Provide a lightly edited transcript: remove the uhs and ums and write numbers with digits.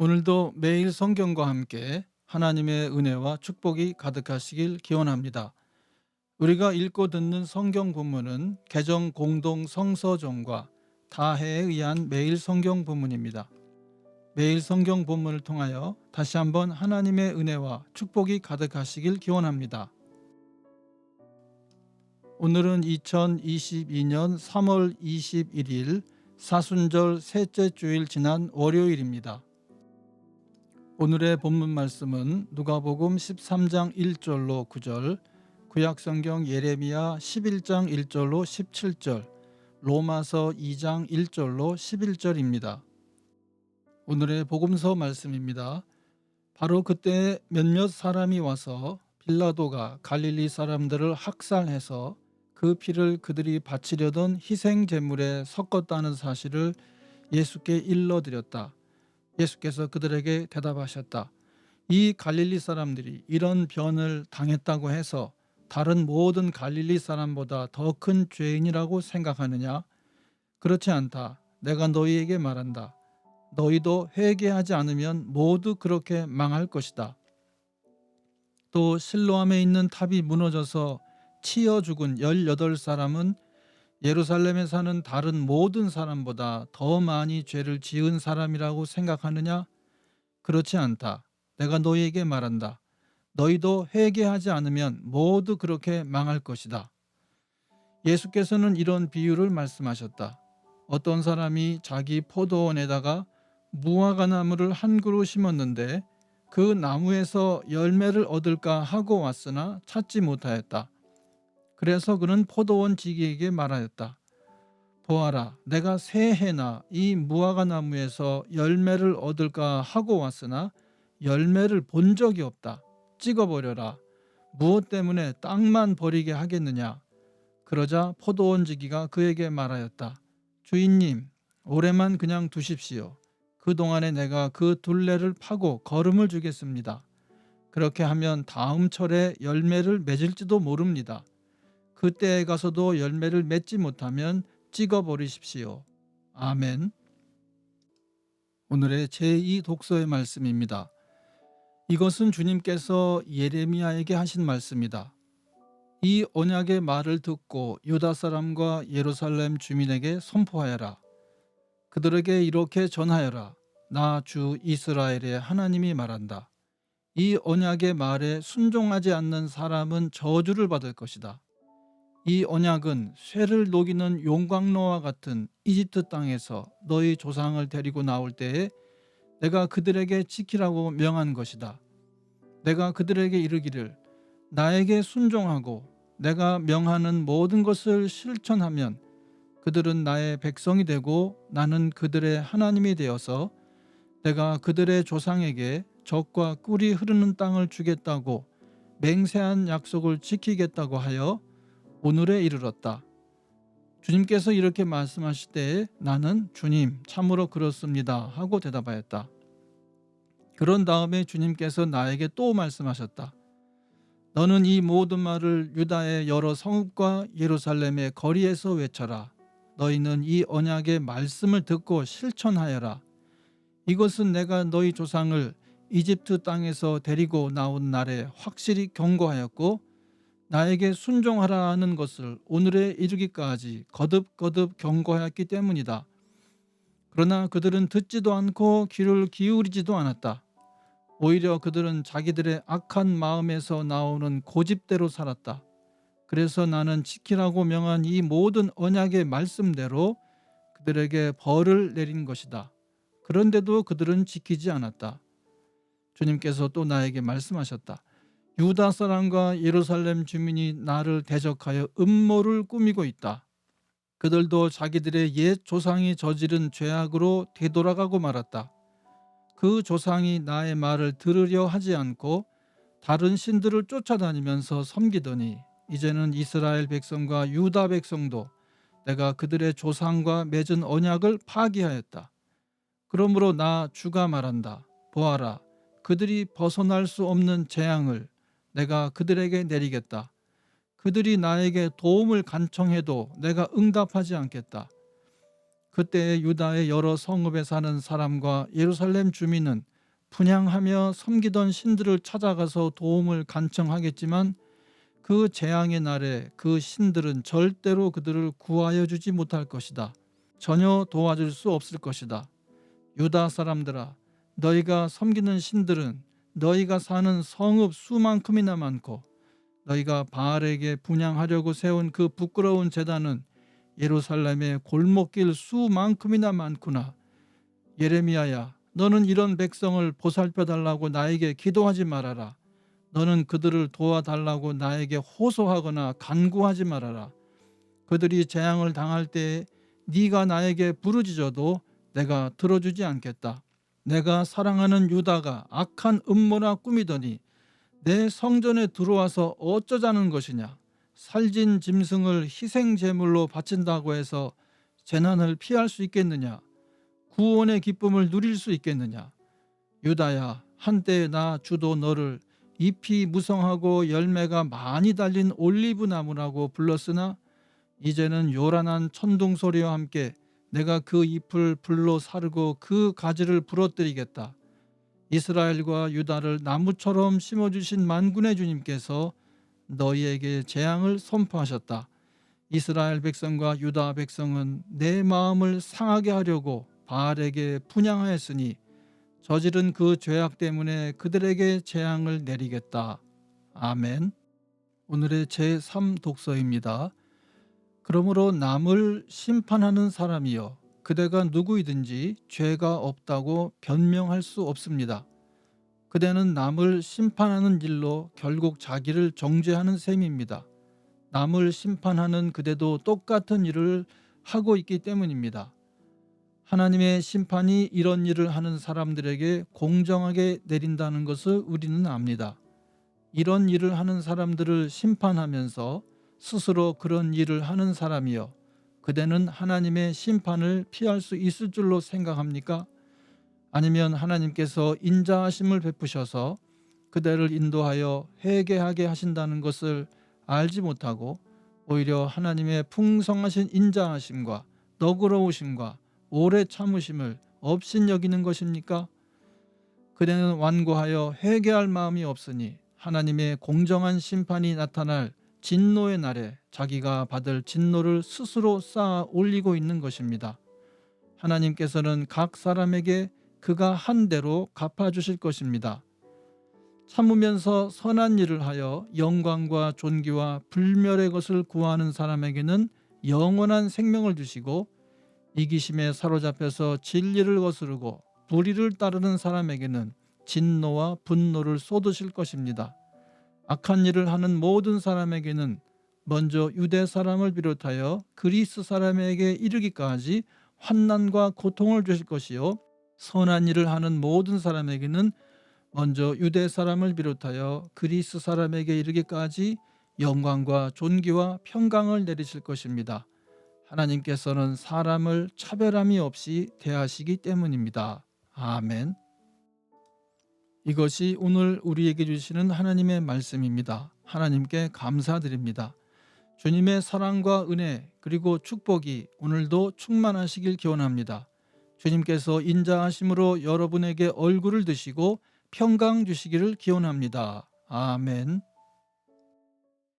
오늘도 매일 성경과 함께 하나님의 은혜와 축복이 가득하시길 기원합니다. 우리가 읽고 듣는 성경 본문은 개정 공동 성서정과 다해에 의한 매일 성경 본문입니다. 매일 성경 본문을 통하여 다시 한번 하나님의 은혜와 축복이 가득하시길 기원합니다. 오늘은 2022년 3월 21일 사순절 셋째 주일 지난 월요일입니다. 오늘의 본문 말씀은 누가복음 13장 1절로 9절, 구약성경 예레미야 11장 1절로 17절, 로마서 2장 1절로 11절입니다. 오늘의 복음서 말씀입니다. 바로 그때 몇몇 사람이 와서 빌라도가 갈릴리 사람들을 학살해서 그 피를 그들이 바치려던 희생 제물에 섞었다는 사실을 예수께 일러드렸다. 예수께서 그들에게 대답하셨다. 이 갈릴리 사람들이 이런 변을 당했다고 해서 다른 모든 갈릴리 사람보다 더 큰 죄인이라고 생각하느냐? 그렇지 않다. 내가 너희에게 말한다. 너희도 회개하지 않으면 모두 그렇게 망할 것이다. 또 실로암에 있는 탑이 무너져서 치여 죽은 18사람은 예루살렘에 사는 다른 모든 사람보다 더 많이 죄를 지은 사람이라고 생각하느냐? 그렇지 않다. 내가 너희에게 말한다. 너희도 회개하지 않으면 모두 그렇게 망할 것이다. 예수께서는 이런 비유를 말씀하셨다. 어떤 사람이 자기 포도원에다가 무화과나무를 한 그루 심었는데 그 나무에서 열매를 얻을까 하고 왔으나 찾지 못하였다. 그래서 그는 포도원 지기에게 말하였다. 보아라, 내가 새 해나 이 무화과나무에서 열매를 얻을까 하고 왔으나 열매를 본 적이 없다. 찍어버려라. 무엇 때문에 땅만 버리게 하겠느냐? 그러자 포도원 지기가 그에게 말하였다. 주인님, 올해만 그냥 두십시오. 그동안에 내가 그 둘레를 파고 거름을 주겠습니다. 그렇게 하면 다음 철에 열매를 맺을지도 모릅니다. 그때에 가서도 열매를 맺지 못하면 찍어버리십시오. 아멘. 오늘의 제2 독서의 말씀입니다. 이것은 주님께서 예레미야에게 하신 말씀이다. 이 언약의 말을 듣고 유다 사람과 예루살렘 주민에게 선포하여라. 그들에게 이렇게 전하여라. 나 주 이스라엘의 하나님이 말한다. 이 언약의 말에 순종하지 않는 사람은 저주를 받을 것이다. 이 언약은 쇠를 녹이는 용광로와 같은 이집트 땅에서 너희 조상을 데리고 나올 때에 내가 그들에게 지키라고 명한 것이다. 내가 그들에게 이르기를 나에게 순종하고 내가 명하는 모든 것을 실천하면 그들은 나의 백성이 되고 나는 그들의 하나님이 되어서 내가 그들의 조상에게 젖과 꿀이 흐르는 땅을 주겠다고 맹세한 약속을 지키겠다고 하여 오늘에 이르렀다. 주님께서 이렇게 말씀하실 때에 나는 주님 참으로 그렇습니다 하고 대답하였다. 그런 다음에 주님께서 나에게 또 말씀하셨다. 너는 이 모든 말을 유다의 여러 성읍과 예루살렘의 거리에서 외쳐라. 너희는 이 언약의 말씀을 듣고 실천하여라. 이것은 내가 너희 조상을 이집트 땅에서 데리고 나온 날에 확실히 경고하였고 나에게 순종하라 하는 것을 오늘에 이르기까지 거듭거듭 경고하였기 때문이다. 그러나 그들은 듣지도 않고 귀를 기울이지도 않았다. 오히려 그들은 자기들의 악한 마음에서 나오는 고집대로 살았다. 그래서 나는 지키라고 명한 이 모든 언약의 말씀대로 그들에게 벌을 내린 것이다. 그런데도 그들은 지키지 않았다. 주님께서 또 나에게 말씀하셨다. 유다 사람과 예루살렘 주민이 나를 대적하여 음모를 꾸미고 있다. 그들도 자기들의 옛 조상이 저지른 죄악으로 되돌아가고 말았다. 그 조상이 나의 말을 들으려 하지 않고 다른 신들을 쫓아다니면서 섬기더니 이제는 이스라엘 백성과 유다 백성도 내가 그들의 조상과 맺은 언약을 파기하였다. 그러므로 나 주가 말한다. 보아라, 그들이 벗어날 수 없는 재앙을 내가 그들에게 내리겠다. 그들이 나에게 도움을 간청해도 내가 응답하지 않겠다. 그때 유다의 여러 성읍에 사는 사람과 예루살렘 주민은 분향하며 섬기던 신들을 찾아가서 도움을 간청하겠지만 그 재앙의 날에 그 신들은 절대로 그들을 구하여 주지 못할 것이다. 전혀 도와줄 수 없을 것이다. 유다 사람들아, 너희가 섬기는 신들은 너희가 사는 성읍 수만큼이나 많고 너희가 바알에게 분향하려고 세운 그 부끄러운 제단은 예루살렘의 골목길 수만큼이나 많구나. 예레미야야, 너는 이런 백성을 보살펴달라고 나에게 기도하지 말아라. 너는 그들을 도와달라고 나에게 호소하거나 간구하지 말아라. 그들이 재앙을 당할 때에 네가 나에게 부르짖어도 내가 들어주지 않겠다. 내가 사랑하는 유다가 악한 음모나 꾸미더니 내 성전에 들어와서 어쩌자는 것이냐. 살진 짐승을 희생 제물로 바친다고 해서 재난을 피할 수 있겠느냐. 구원의 기쁨을 누릴 수 있겠느냐. 유다야, 한때 나 주도 너를 잎이 무성하고 열매가 많이 달린 올리브 나무라고 불렀으나 이제는 요란한 천둥 소리와 함께 내가 그 잎을 불로 사르고 그 가지를 부러뜨리겠다. 이스라엘과 유다를 나무처럼 심어주신 만군의 주님께서 너희에게 재앙을 선포하셨다. 이스라엘 백성과 유다 백성은 내 마음을 상하게 하려고 바알에게 분향하였으니 저지른 그 죄악 때문에 그들에게 재앙을 내리겠다. 아멘. 오늘의 제3 독서입니다. 그러므로 남을 심판하는 사람이여 그대가 누구이든지 죄가 없다고 변명할 수 없습니다. 그대는 남을 심판하는 일로 결국 자기를 정죄하는 셈입니다. 남을 심판하는 그대도 똑같은 일을 하고 있기 때문입니다. 하나님의 심판이 이런 일을 하는 사람들에게 공정하게 내린다는 것을 우리는 압니다. 이런 일을 하는 사람들을 심판하면서 스스로 그런 일을 하는 사람이여 그대는 하나님의 심판을 피할 수 있을 줄로 생각합니까? 아니면 하나님께서 인자하심을 베푸셔서 그대를 인도하여 회개하게 하신다는 것을 알지 못하고 오히려 하나님의 풍성하신 인자하심과 너그러우심과 오래 참으심을 업신여기는 것입니까? 그대는 완고하여 회개할 마음이 없으니 하나님의 공정한 심판이 나타날 진노의 날에 자기가 받을 진노를 스스로 쌓아 올리고 있는 것입니다. 하나님께서는 각 사람에게 그가 한 대로 갚아주실 것입니다. 참으면서 선한 일을 하여 영광과 존귀와 불멸의 것을 구하는 사람에게는 영원한 생명을 주시고 이기심에 사로잡혀서 진리를 거스르고 불의를 따르는 사람에게는 진노와 분노를 쏟으실 것입니다. 악한 일을 하는 모든 사람에게는 먼저 유대 사람을 비롯하여 그리스 사람에게 이르기까지 환난과 고통을 주실 것이요 선한 일을 하는 모든 사람에게는 먼저 유대 사람을 비롯하여 그리스 사람에게 이르기까지 영광과 존귀와 평강을 내리실 것입니다. 하나님께서는 사람을 차별함이 없이 대하시기 때문입니다. 아멘. 이것이 오늘 우리에게 주시는 하나님의 말씀입니다. 하나님께 감사드립니다. 주님의 사랑과 은혜 그리고 축복이 오늘도 충만하시길 기원합니다. 주님께서 인자하심으로 여러분에게 얼굴을 드시고 평강 주시기를 기원합니다. 아멘.